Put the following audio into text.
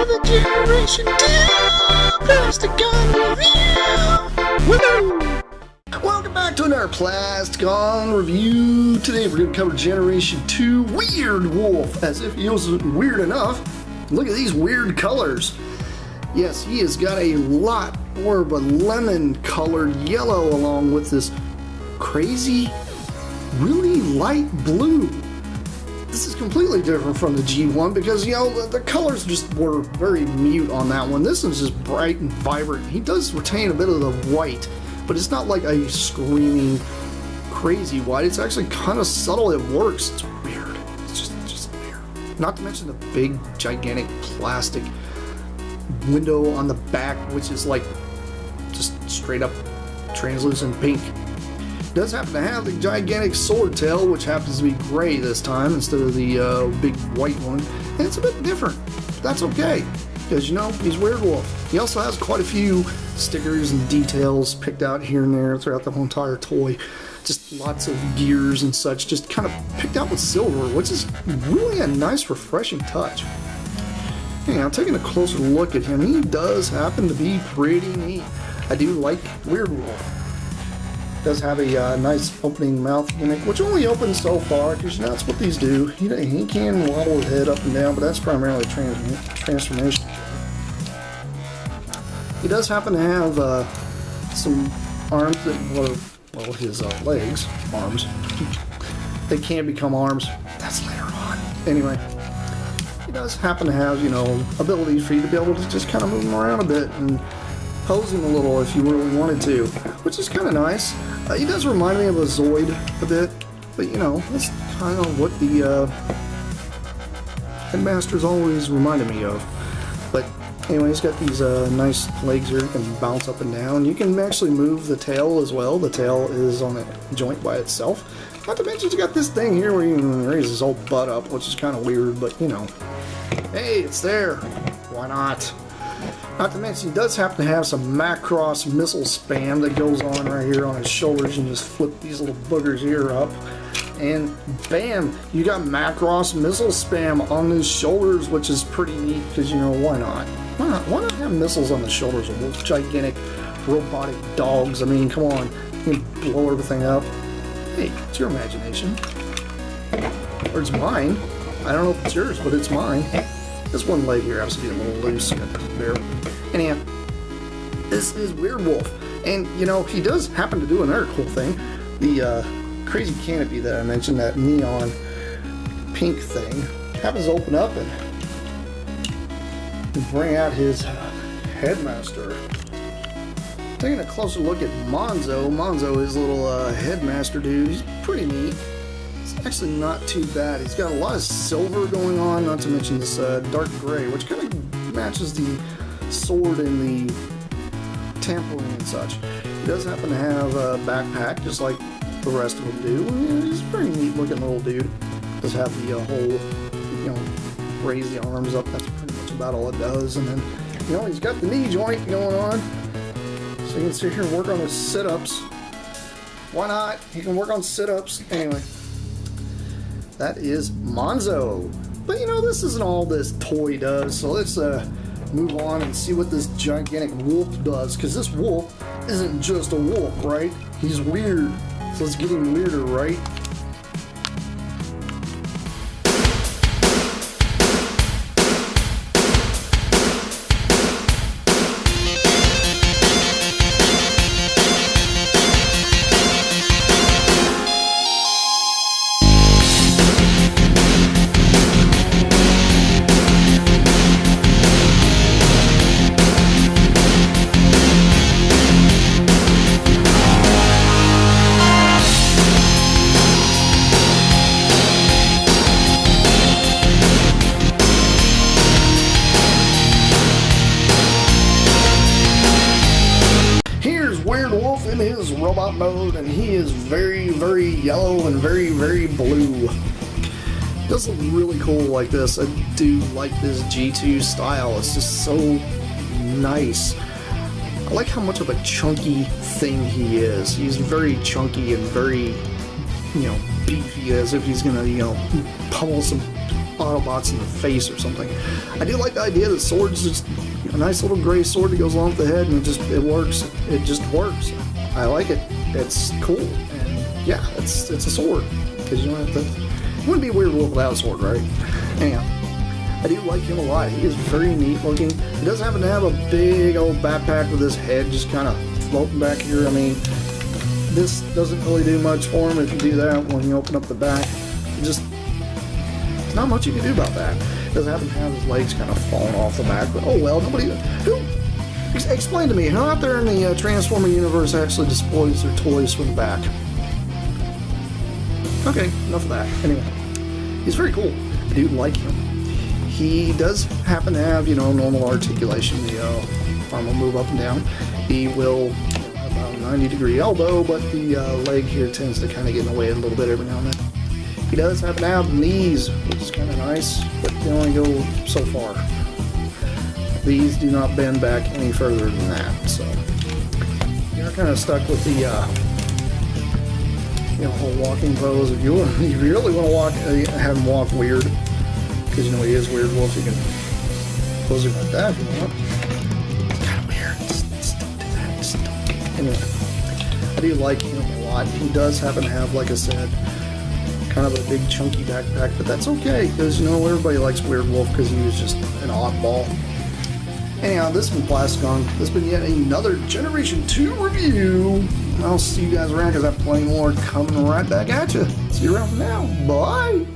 another Generation 2 Plasticon review! Woohoo! Welcome back to another Plasticon review. Today we're going to cover Generation 2 Weirdwolf. As if he wasn't weird enough, look at these weird colors. Yes, he has got a lot more of a lemon-colored yellow along with this crazy, really light blue. This is completely different from the G1 because, you know, the colors just were very mute on that one. This one's just bright and vibrant. He does retain a bit of the white, but it's not like a screaming, crazy white. It's actually kind of subtle. It works. It's weird. It's just weird. Not to mention the big, gigantic plastic window on the back, which is like just straight up translucent pink. Does happen to have the gigantic sword tail, which happens to be gray this time instead of the big white one, and it's a bit different. That's okay, because, you know, he's Weirdwolf. He also has quite a few stickers and details picked out here and there throughout the whole entire toy. Just lots of gears and such, just kind of picked out with silver, which is really a nice, refreshing touch. Now, taking a closer look at him, he does happen to be pretty neat. I do like Weirdwolf. Does have a nice opening mouth gimmick, which only opens so far, because, you know, that's what these do. He can wobble his head up and down, but that's primarily transformation. He does happen to have some arms that, well, his legs, arms, they can become arms. That's later on. Anyway, he does happen to have, you know, abilities for you to be able to just kind of move him around a bit and pose him a little if you really wanted to, which is kind of nice. He does remind me of a Zoid a bit, but, you know, that's kind of what the Headmaster's always reminded me of. But anyway, he's got these nice legs here. You can bounce up and down. You can actually move the tail as well. The tail is on a joint by itself. Not to mention, you got this thing here where you can raise his whole butt up, which is kind of weird, but, you know, hey, it's there. Why not? Not to mention, he does happen to have some Macross missile spam that goes on right here on his shoulders, and just flip these little boogers here up. And bam, you got Macross missile spam on his shoulders, which is pretty neat because, you know, why not? Why not have missiles on the shoulders of those gigantic robotic dogs? I mean, come on, you can blow everything up. Hey, it's your imagination. Or it's mine. I don't know if it's yours, but it's mine. This one leg here has to be a little loose there. Anyhow, this is Weirdwolf, and, you know, he does happen to do another cool thing. The crazy canopy that I mentioned, that neon pink thing, happens to open up and bring out his Headmaster. Taking a closer look at Monzo. Monzo is a little Headmaster dude. He's pretty neat. It's actually not too bad. He's got a lot of silver going on, not to mention this dark gray, which kind of matches the sword and the tampering and such. He does happen to have a backpack, just like the rest of them do. Yeah, he's a pretty neat looking little dude. Does have the whole, you know, raise the arms up. That's pretty much about all it does. And then, you know, he's got the knee joint going on, so he can sit here and work on his sit-ups. Why not? He can work on sit-ups. Anyway, that is Monzo. But, you know, this isn't all this toy does, so let's move on and see what this gigantic wolf does, because this wolf isn't just a wolf, right? He's weird, so let's get him weirder, right? Weirdwolf in his robot mode, and he is very, very yellow and very, very blue. It does look really cool like this. I do like this G2 style. It's just so nice. I like how much of a chunky thing he is. He's very chunky and very, you know, beefy, as if he's gonna, you know, pummel some Autobots in the face or something. I do like the idea that sword's just a nice little gray sword that goes along with the head, and it works. It just works. I like it. It's cool, and yeah, it's a sword because you don't have to. It wouldn't be a Weirdwolf without a sword, right? Anyhow, I do like him a lot. He is very neat looking. He does happen to have a big old backpack with his head just kind of floating back here. I mean, this doesn't really do much for him if you do that when you open up the back. There's not much you can do about that. He doesn't happen to have his legs kind of falling off the back, but oh well, nobody. Who? Explain to me, who out there in the Transformer universe actually displays their toys from the back? Okay, enough of that. Anyway, he's very cool. I do like him. He does happen to have, normal articulation. The arm will move up and down. He will have about a 90-degree elbow, but the leg here tends to kind of get in the way a little bit every now and then. He does happen to have knees, which is kind of nice, but they only go so far. These do not bend back any further than that, so you're kind of stuck with the whole walking pose. If you really want to have him walk weird, because he is Weirdwolf, you can pose him like that if you want. It's kind of weird. Just don't do that. Just don't. Anyway, I do like him a lot. He does happen to have, like I said, kind of a big chunky backpack, but that's okay, because everybody likes Weirdwolf because he was just an oddball. Anyhow, this has been Plasticon. This has been yet another Generation 2 review. I'll see you guys around because I have plenty more coming right back at you. See you around for now. Bye!